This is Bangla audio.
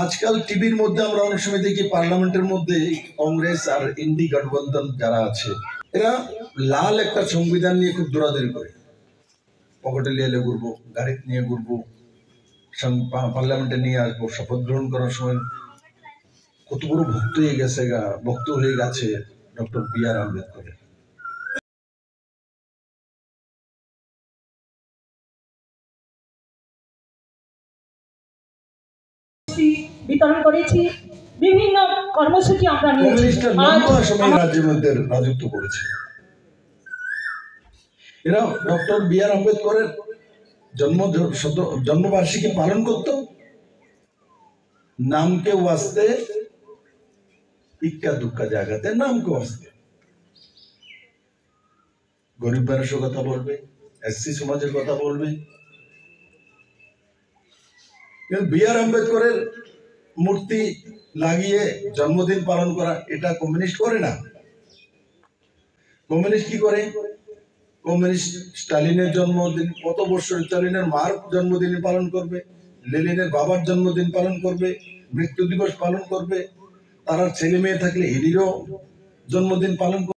আজকাল টিভির মধ্যে আমরা অনেক সময় দেখি পার্লামেন্টের মধ্যে কংগ্রেস আর ইন্ডি গঠবন্ধন যারা আছে এরা লাল একটা সংবিধান নিয়ে খুব দৌড়াদৌড়ি করে, পকেটে লিয়ে ঘুরবো, গাড়ি নিয়ে ঘুরবো, পার্লামেন্টে নিয়ে আসবো। শপথ গ্রহণ করার সময় কত বড় ভক্ত হয়ে গেছে ডক্টর বি.আর. আম্বেদকর। বিতরণ করেছি, বিভিন্ন কর্মসূচি আমরা রাজ্যের মধ্যে রাজত্ব করেছে। এরা ডক্টর বি.আর. আম্বেদকরের জন্মবার্ষিকী পালন করত, নামকে ওয়াস্তে ইক্কা দুক্কা জায়গাতে নামকে ওয়াস্তে গরিব মানুষের কথা বলবে, এসসি সমাজের কথা বলবে। বি.আর. আম্বেদকরের মূর্তি লাগিয়ে জন্মদিন পালন করা এটা কমিউনিস্ট করে না। কমিউনিস্ট কি করে? কমিউনিস্ট স্টালিনের জন্মদিন, কত বছর স্টালিনের মার জন্মদিন পালন করবে, লেনিনের বাবার জন্মদিন পালন করবে, মৃত্যু দিবস পালন করবে, তার ছেলে মেয়ে থাকলে এদেরও জন্মদিন পালন করবে।